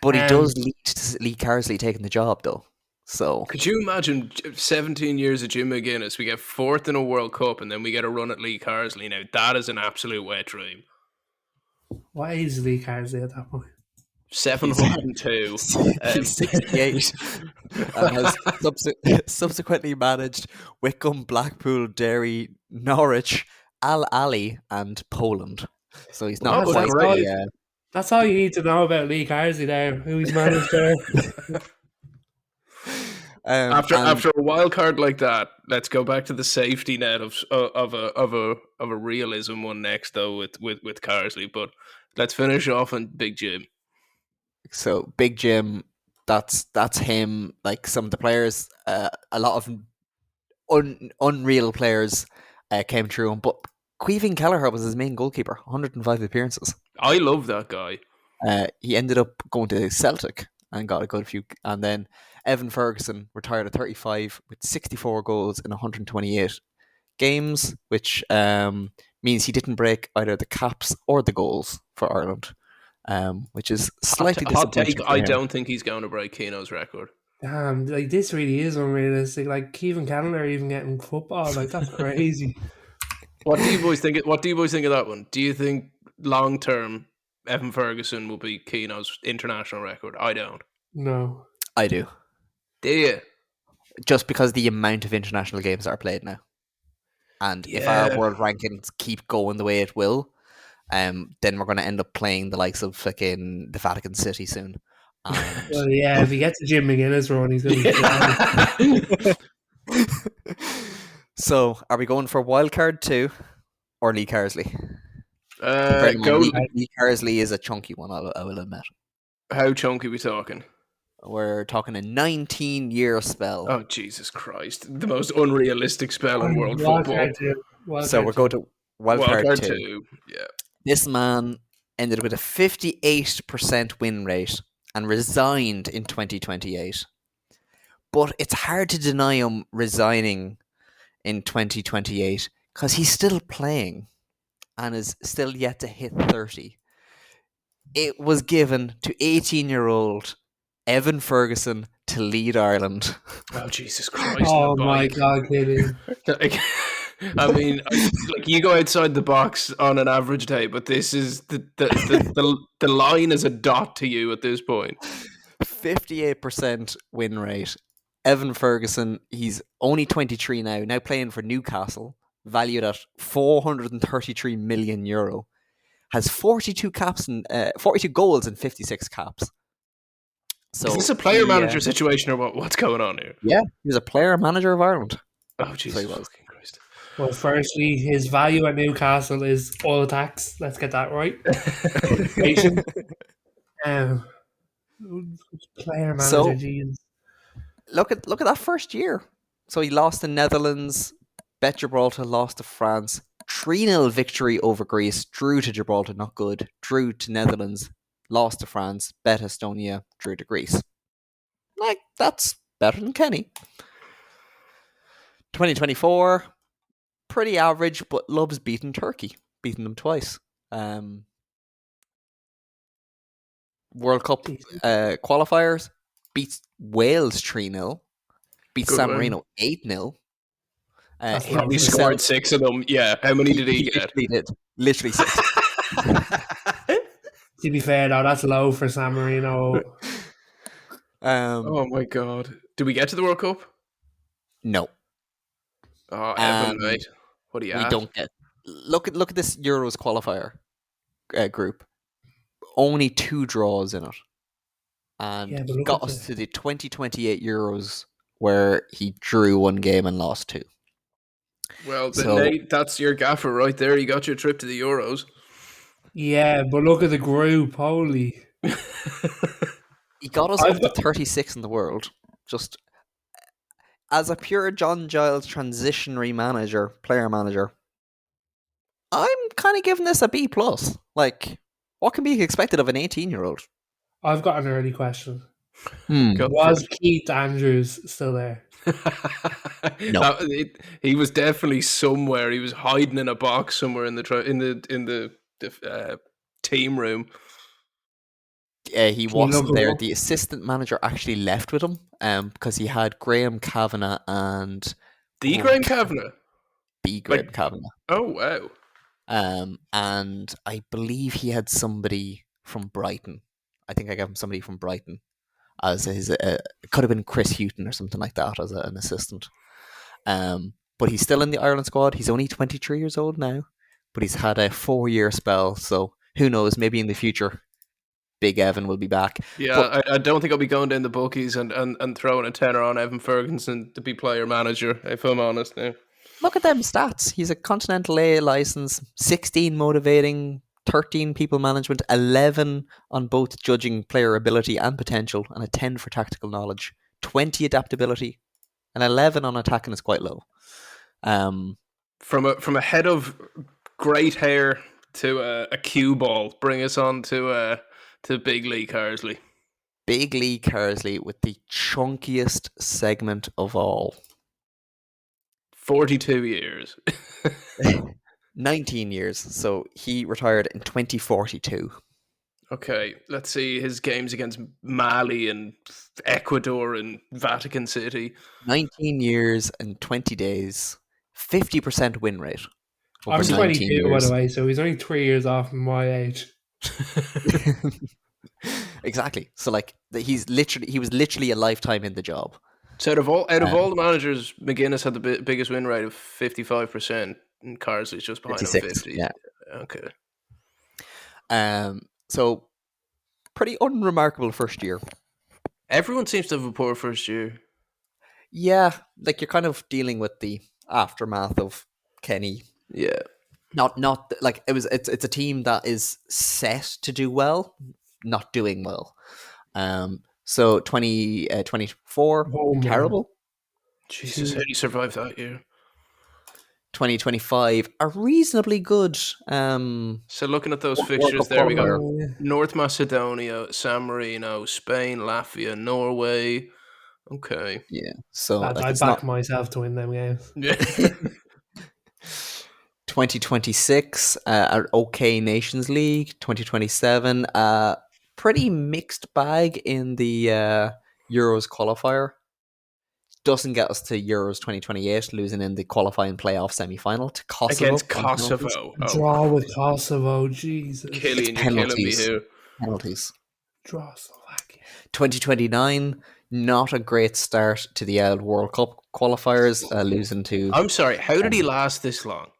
S4: But he does lead to Lee Carsley taking the job, though. So
S5: Could you imagine 17 years of Jim McGuinness? We get fourth in a World Cup and then we get a run at Lee Carsley. Now, that is an absolute wet dream.
S6: What age is Lee Carsley at that point?
S5: 702.
S4: he's 68 and has subsequently managed Wycombe, Blackpool, Derry, Norwich, Al Ali, and Poland. So he's not
S5: Oh,
S4: quite
S5: great.
S6: That's all you need to know about Lee Carsley there, who he's managed there.
S5: After
S4: And
S5: a wild card like that, let's go back to the safety net of a realism one next though with Carsley. But let's finish off on Big Jim.
S4: so Big Jim, that's him. Like some of the players, a lot of unreal players came through him, but Queven Kelleher was his main goalkeeper, 105 appearances.
S5: I love that guy.
S4: He ended up going to Celtic and got a good few. And then Evan Ferguson retired at 35 with 64 goals in 128 games, which means he didn't break either the caps or the goals for Ireland, which is slightly
S5: Hot
S4: disappointing.
S5: take,
S4: for
S5: I
S4: him.
S5: don't think he's going to break Keno's record.
S6: Damn, like this really is unrealistic. Like Kevin Callender even getting football, like that's crazy.
S5: What do you boys think? What do you boys think of that one? Do you think long term Evan Ferguson will be Keno's international record? I don't.
S6: No.
S4: I do.
S5: Do you?
S4: Just because the amount of international games that are played now. And if our world rankings keep going the way it will, then we're going to end up playing the likes of fucking the Vatican City soon. And
S6: Well, yeah, if he gets a Jim McGuinness run, he's going to be
S4: so, are we going for Wildcard 2 or Lee Carsley?
S5: Go.
S4: Lee Carsley is a chunky one, I will admit.
S5: How chunky we talking?
S4: We're talking a 19-year spell.
S5: Oh, Jesus Christ. The most unrealistic spell in world football.
S4: So we're going to Wildcard 2.
S5: 2. Yeah.
S4: This man ended up with a 58% win rate and resigned in 2028. But it's hard to deny him resigning in 2028 because he's still playing and is still yet to hit 30. It was given to 18-year-old Evan Ferguson to lead Ireland.
S5: Oh, Jesus Christ.
S6: Oh my God, Kitty.
S5: I mean, like you go outside the box on an average day, but this is the line is a dot to you at this point.
S4: 58% win rate. Evan Ferguson, he's only 23 now playing for Newcastle, valued at €433 million. Has 42 goals and 56 caps. So
S5: is this a player manager situation or what? What's going on here?
S4: Yeah, he was a player manager of Ireland.
S5: Oh, Jesus
S4: fucking
S5: Christ.
S6: Well, firstly, his value at Newcastle is oil tax. Let's get that right. Player manager,
S4: So,
S6: geez.
S4: Look at that first year. So he lost to Netherlands, bet Gibraltar, lost to France, 3-0 victory over Greece, drew to Gibraltar, not good, drew to Netherlands, lost to France, bet Estonia, drew to Greece. Like, that's better than Kenny. 2024, pretty average, but loves beating Turkey, beating them twice. World Cup qualifiers, beats Wales 3-0, beats San Marino 8-0.
S5: He scored 6 of them. Yeah, how many did he get?
S4: Literally 6.
S6: To be fair, though, that's low for San Marino.
S5: Oh my God! Did we get to the World Cup?
S4: No.
S5: Oh, Evan, mate. What do you?
S4: We don't get. Look at this Euros qualifier group. Only 2 draws in it, and he got us to the 2028 Euros where he drew 1 game and lost 2.
S5: Well, Nate, that's your gaffer right there. You got your trip to the Euros.
S6: Yeah, but look at the group. Holy.
S4: He got us up to 36 in the world. Just as a pure John Giles transitionary player manager, I'm kind of giving this a B+. Like, what can be expected of an 18-year-old?
S6: I've got an early question.
S5: Was
S6: Keith Andrews still there?
S4: No.
S5: He was definitely somewhere. He was hiding in a box somewhere in the team room.
S4: He wasn't there. The assistant manager actually left with him because he had Graham Kavanagh and...
S5: Graham Kavanagh?
S4: Graham Kavanagh.
S5: Oh, wow.
S4: And I believe he had somebody from Brighton. I think I gave him somebody from Brighton as his... it could have been Chris Houghton or something like that as an assistant. But he's still in the Ireland squad. He's only 23 years old now, but he's had a 4-year spell, so who knows, maybe in the future Big Evan will be back.
S5: Yeah,
S4: But
S5: I don't think I'll be going down the bookies and throwing a tenner on Evan Ferguson to be player manager, if I'm honest now.
S4: look at them stats. He's a Continental A license, 16 motivating, 13 people management, 11 on both judging player ability and potential, and a 10 for tactical knowledge, 20 adaptability, and 11 on attacking is quite low.
S5: From a head of great hair to a cue ball, bring us on to Big Lee Carsley.
S4: Big Lee Carsley with the chunkiest segment of all.
S5: 42 years.
S4: 19 years. So he retired in 2042.
S5: Okay, let's see his games against Mali and Ecuador and Vatican City.
S4: 19 years and 20 days. 50% win rate.
S6: I'm 22, by the way, so he's only 3 years off from my age.
S4: Exactly. So like he was literally a lifetime in the job.
S5: So out of all the managers, McGuinness had the biggest win rate of 55%, and Carsley's just behind him 50.
S4: Yeah.
S5: Okay.
S4: So pretty unremarkable first year.
S5: Everyone seems to have a poor first year.
S4: Yeah, like you're kind of dealing with the aftermath of Kenny.
S5: Yeah.
S4: Not like it's a team that is set to do well, not doing well. So 2024, terrible.
S5: Jesus, how do you survive that year?
S4: 2025 are reasonably good.
S5: So looking at those fixtures there, we got North Macedonia, San Marino, Spain, Latvia, Norway. Okay.
S4: Yeah. So
S6: I back myself to win them games.
S5: Yeah.
S4: 2026, okay Nations League. 2027, pretty mixed bag in the Euros qualifier. Doesn't get us to Euros 2028, losing in the qualifying playoff semi-final to Kosovo.
S5: Against Kosovo.
S6: Draw with Kosovo, Jesus.
S5: Killian, you're killing me here.
S4: Penalties.
S6: Draw Slovakia.
S4: 2029, not a great start to the World Cup qualifiers, losing to...
S5: I'm sorry, how did he last this long?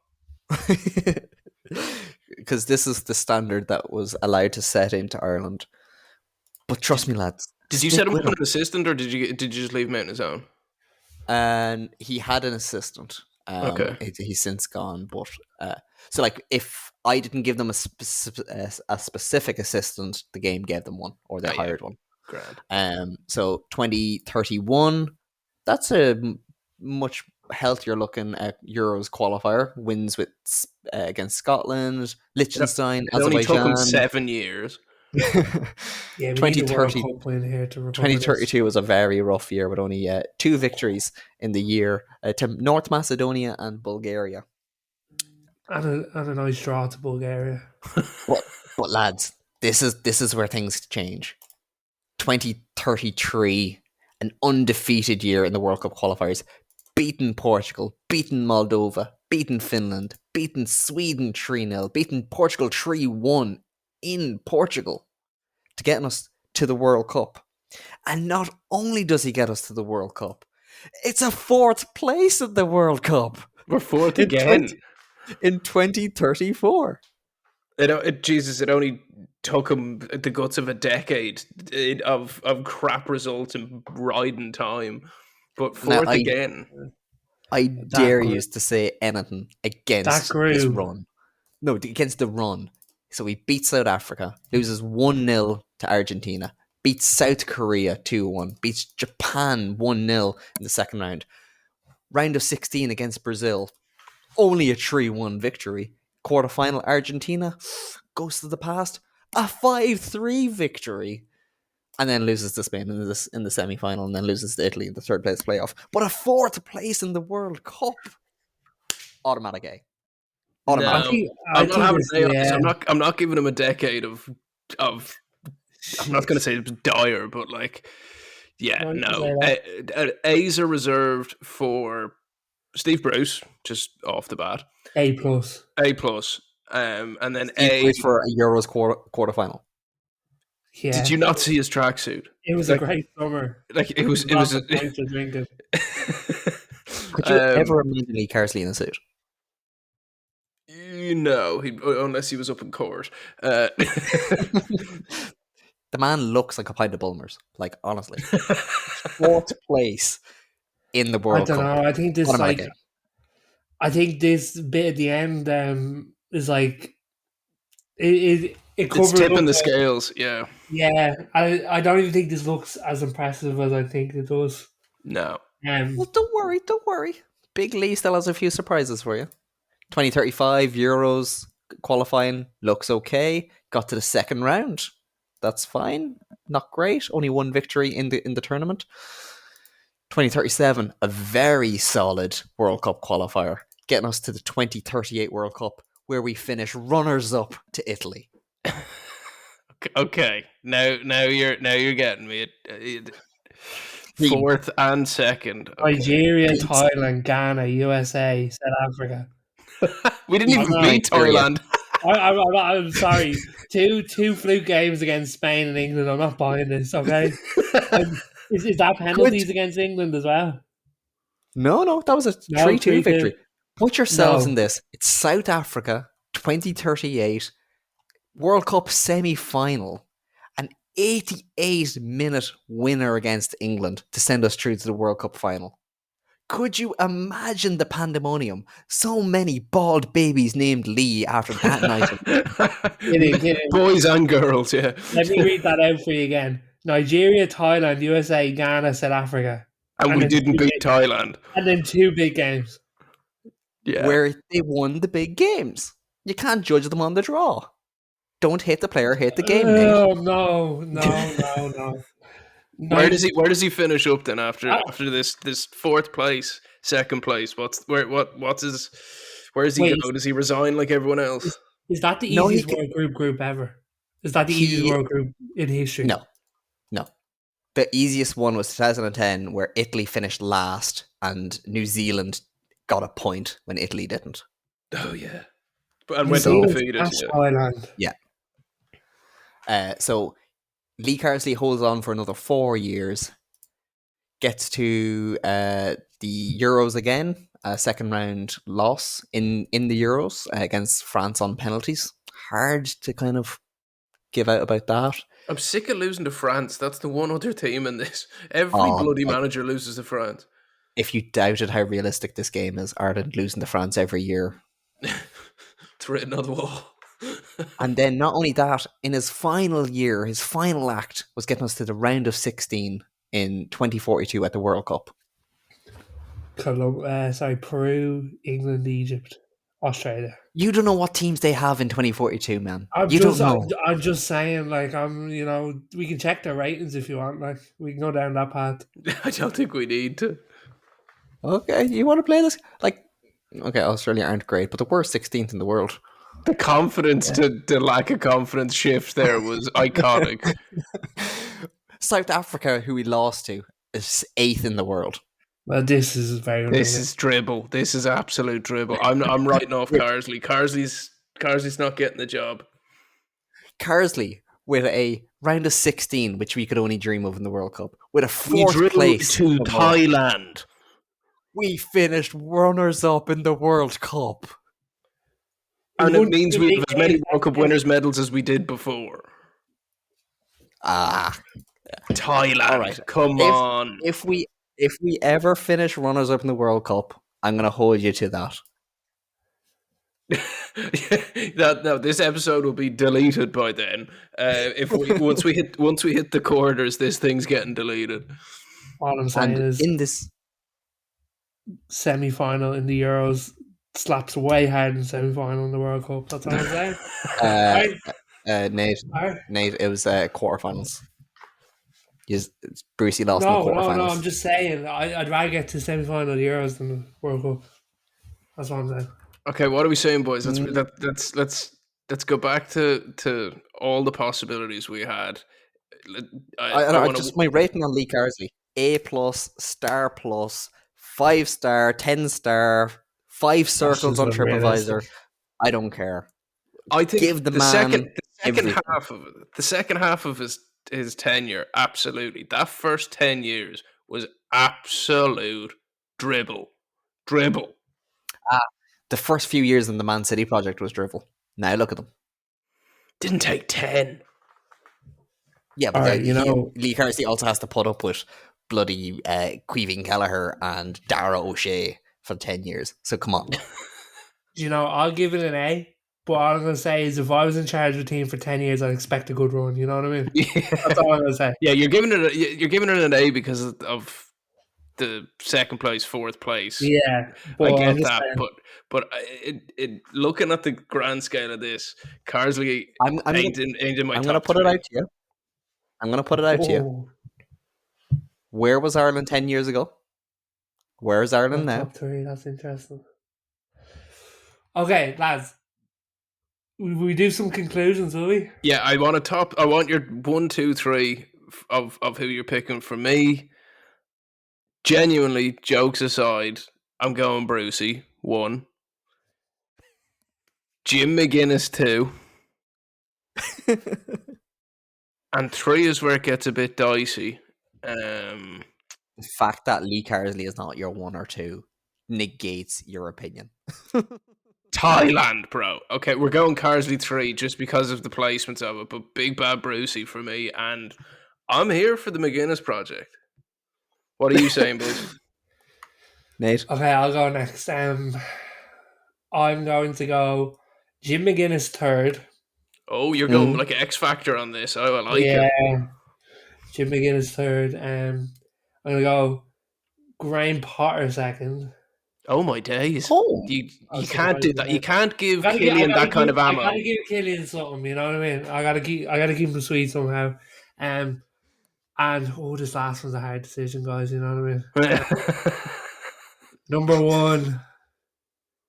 S4: Because this is the standard that was allowed to set into Ireland. But trust me, lads.
S5: Did you set him up with an assistant, or did you just leave him out on his own?
S4: And he had an assistant.
S5: Okay.
S4: He's since gone, but so like if I didn't give them a specific assistant, the game gave them one, or they hired one.
S5: Grand.
S4: So 2031, that's a much healthier looking Euros qualifier. Wins with against Scotland, Liechtenstein, Azerbaijan.
S5: It only took him 7 years.
S6: Yeah,
S4: 2032 was a very rough year with only 2 victories in the year to North Macedonia and Bulgaria.
S6: And a nice draw to Bulgaria.
S4: but lads, this is where things change. 2033, an undefeated year in the World Cup qualifiers. Beaten Portugal, beaten Moldova, beaten Finland, beaten Sweden 3-0, beaten Portugal 3-1 in Portugal to get us to the World Cup. And not only does he get us to the World Cup, it's a 4th place at the World Cup.
S5: We're 4th again.
S4: In 2034.
S5: It only took him the guts of a decade of crap results and riding time. But 4th again.
S4: I dare you to say anything against this run. No, against the run. So he beats South Africa, loses 1-0 to Argentina, beats South Korea 2-1, beats Japan 1-0 in the second round. Round of 16 against Brazil, only a 3-1 victory. Quarterfinal Argentina, goes to the past, a 5-3 victory. And then loses to Spain in the semi-final, and then loses to Italy in the 3rd place playoff. But a 4th place in the World Cup. Automatic A. Automatic.
S5: No, I'm not having an A on this. I'm not giving him a decade of I'm not going to say it was dire, but like, yeah, no. A's are reserved for Steve Bruce, just off the bat.
S6: A+.
S5: And then
S4: Steve Bruce for a Euros quarterfinal.
S6: Yeah.
S5: Did you not see his tracksuit?
S6: It was a great summer.
S5: Like it was.
S6: Drinking.
S4: Could you ever imagine Lee Carsley in a suit?
S5: No, unless he was up in court.
S4: The man looks like a pint of Bulmers. Like, honestly. 4th place in the
S6: I
S4: World
S6: don't
S4: Cup.
S6: know. I think this
S4: What am I
S6: like
S4: getting?
S6: I think this bit at the end is like it
S5: It's
S6: covers
S5: tipping
S6: up
S5: the scales. Yeah.
S6: yeah. I don't even think this looks as impressive as I think it does.
S5: No.
S4: Well, don't worry. Big Lee still has a few surprises for you. 2035 Euros qualifying looks okay. Got to the second round. That's fine. Not great. Only one victory in the tournament. 2037, a very solid World Cup qualifier, getting us to the 2038 World Cup, where we finish runners-up to Italy.
S5: Okay, now you're getting me. Fourth and second. Okay.
S6: Nigeria, Thailand, Ghana, USA, South Africa.
S5: We didn't even
S4: Nigeria.
S5: beat Thailand.
S6: I'm sorry. Two fluke games against Spain and England. I'm not buying this. Okay, is that penalties against England as well?
S4: No, that was a
S6: No,
S4: 3-2
S6: 3-2.
S4: victory. Put yourselves
S6: No.
S4: in this. It's South Africa, 2038, World Cup semi-final, an 88-minute winner against England to send us through to the World Cup final. Could you imagine the pandemonium? So many bald babies named Lee after that night.
S6: Kidding.
S5: Boys and girls, yeah.
S6: Let me read that out for you again. Nigeria, Thailand, USA, Ghana, South Africa.
S5: And we
S6: then
S5: didn't
S6: two
S5: beat
S6: big-
S5: Thailand.
S6: And then 2 big games.
S5: Yeah.
S4: Where they won the big games. You can't judge them on the draw. Don't hit the player, hit the game, Nate.
S6: Oh no.
S5: Where does he finish up then after this fourth place, second place? What's his where does he
S6: Wait,
S5: go? Does he resign like everyone else?
S6: Is that the
S4: No,
S6: easiest World Group ever? Is that the easiest World Group in history?
S4: No. The easiest one was 2010, where Italy finished last and New Zealand got a point when Italy didn't.
S5: Oh yeah. And
S6: New
S5: went
S6: Zealand
S5: undefeated.
S6: smashed
S5: Yeah.
S6: Thailand.
S4: So Lee Carsley holds on for another 4 years, gets to the Euros again, a second round loss in the Euros against France on penalties. Hard to kind of give out about that.
S5: I'm sick of losing to France. That's the one other team in this. Every bloody manager loses to France.
S4: If you doubted how realistic this game is, Ireland losing to France every year.
S5: It's written on the wall.
S4: And then not only that, in his final year, his final act was getting us to the round of 16 in 2042 at the World Cup.
S6: Peru, England, Egypt, Australia.
S4: You don't know what teams they have in 2042, man.
S6: I'm
S4: You don't know.
S6: I'm just saying, like, we can check their ratings if you want. Like, we can go down that path.
S5: I don't think we need to.
S4: Okay, you want to play this? Like, okay, Australia aren't great, but they were 16th in the world.
S5: The confidence, the lack of confidence shift there was iconic.
S4: South Africa, who we lost to, is 8th in the world.
S6: Well, this is very.
S5: This is dribble. This is absolute dribble. I'm writing off Carsley. Carsley's not getting the job.
S4: Carsley with a round of 16, which we could only dream of in the World Cup, with a
S5: We
S4: 4th
S5: dribbled
S4: place
S5: to Thailand.
S4: We finished runners-up in the World Cup.
S5: And it means we have as many World Cup winners' medals as we did before. Thailand. All right. Come on.
S4: If we ever finish runners-up in the World Cup, I'm going to hold you to that.
S5: This episode will be deleted by then. Once we hit the quarters, this thing's getting deleted.
S6: All I'm saying is
S4: in this
S6: semi-final in the Euros slaps way harder than semi-final in the World Cup. That's all I'm saying.
S4: Nate, it was quarterfinals. Brucey lost in the quarterfinals.
S6: No, I'm just saying I'd rather get to semi-final of the Euros than the World Cup. That's what I'm saying.
S5: Okay, what are we saying, boys? Let's go back to all the possibilities we had.
S4: My rating on Lee Carsley: A+, star+, 5-star, 10-star, 5 circles on TripAdvisor. I don't care.
S5: I think
S4: give the
S5: second half of his tenure, absolutely. That first 10 years was absolute dribble.
S4: The first few years in the Man City project was drivel. Now look at them.
S5: Didn't take 10.
S4: Yeah, but
S6: Alright,
S4: Lee Carsley also has to put up with bloody Queeving Kelleher and Dara O'Shea for 10 years. So come on.
S6: I'll give it an A. But all I'm going to say is if I was in charge of a team for 10 years, I'd expect a good run. You know what I mean? That's all I'm going to say.
S5: Yeah, you're giving it an A because of the second place, fourth place.
S6: Yeah,
S5: I get that, but looking at the grand scale of this, Carsley ain't in my top.
S4: I'm going to put it out to you. I'm going to put it out to you. Where was Ireland 10 years ago? Where is Ireland now?
S6: Top 3, that's interesting. Okay, lads. We do some conclusions, will we?
S5: Yeah, I want your 1, 2, 3 of who you're picking for me. Genuinely, jokes aside, I'm going Brucey, 1. Jim McGuinness, 2. And 3 is where it gets a bit dicey.
S4: The fact that Lee Carsley is not your 1 or 2 negates your opinion.
S5: Thailand, bro. Okay, we're going Carsley 3 just because of the placements of it, but Big Bad Brucey for me, and I'm here for the McGuinness project. What are you saying, boys?
S4: Nate?
S6: Okay, I'll go next. I'm going to go Jim McGuinness 3rd.
S5: Oh, you're going like an X Factor on this. Oh, I like it.
S6: Yeah, Jim McGuinness 3rd. I'm going to go Graham Potter 2nd.
S5: Oh my days!
S4: Oh,
S5: you can't do that. You can't give Killian that kind of ammo.
S6: I gotta give Killian something. You know what I mean? I gotta keep him sweet somehow. And this last one's a hard decision, guys. You know what I mean? Number 1,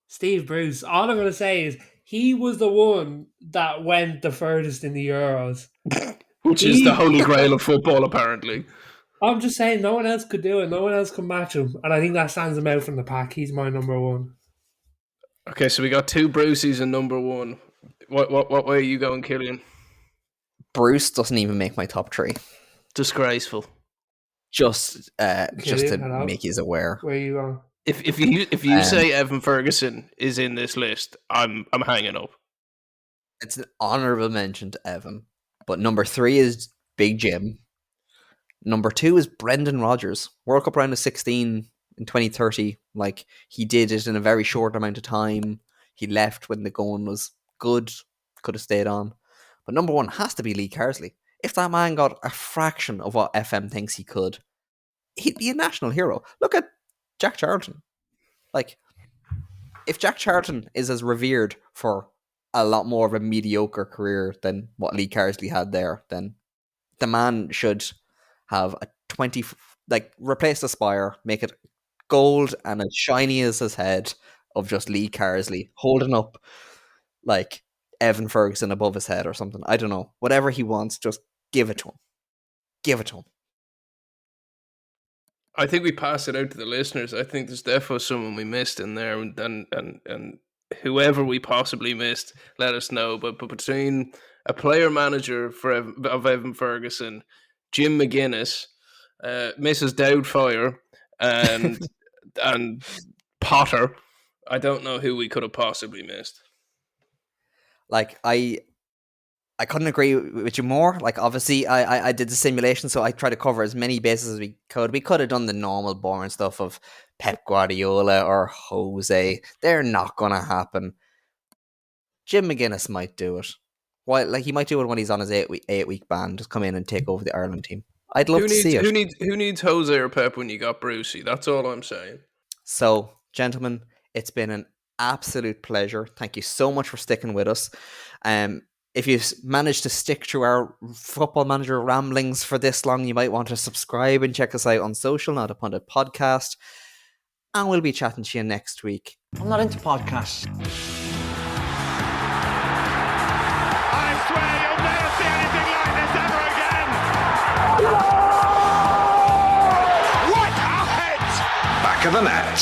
S6: Steve Bruce. All I'm gonna say is he was the one that went the furthest in the Euros,
S5: which is the holy grail of football, apparently.
S6: I'm just saying, no one else could do it. No one else can match him, and I think that stands him out from the pack. He's my number 1.
S5: Okay, so we got 2 Bruceys and number 1. What way are you going, Killian?
S4: Bruce doesn't even make my top 3.
S5: Disgraceful.
S4: Just
S6: Killian,
S4: to make you aware.
S6: Where are you going?
S5: If you say Evan Ferguson is in this list, I'm hanging up.
S4: It's an honourable mention to Evan, but number 3 is Big Jim. Number 2 is Brendan Rodgers. World Cup round of 16 in 2030. Like, he did it in a very short amount of time. He left when the going was good. Could have stayed on. But number 1 has to be Lee Carsley. If that man got a fraction of what FM thinks he could, he'd be a national hero. Look at Jack Charlton. Like, if Jack Charlton is as revered for a lot more of a mediocre career than what Lee Carsley had there, then the man should have a 20, replace the spire, make it gold and as shiny as his head of just Lee Carsley holding up like Evan Ferguson above his head or something. I don't know. Whatever he wants, just give it to him. Give it to him.
S5: I think we pass it out to the listeners. I think there's definitely someone we missed in there, and whoever we possibly missed, let us know. But between a player manager of Evan Ferguson, Jim McGuinness, Mrs. Doubtfire, and Potter, I don't know who we could have possibly missed.
S4: Like, I couldn't agree with you more. Like, obviously, I did the simulation, so I tried to cover as many bases as we could. We could have done the normal boring stuff of Pep Guardiola or Jose. They're not going to happen. Jim McGuinness might do it. He might do it when he's on his 8-week ban. Just come in and take over the Ireland team. I'd love to see it.
S5: Who needs Jose or Pep when you got Brucey? That's all I'm saying.
S4: So, gentlemen, it's been an absolute pleasure. Thank you so much for sticking with us. If you've managed to stick through our Football Manager ramblings for this long, you might want to subscribe and check us out on social, Not a Pundit Podcast. And we'll be chatting to you next week.
S1: I'm not into podcasts.
S2: I swear you'll never see anything like this ever again.
S3: What a hit! Back of the net.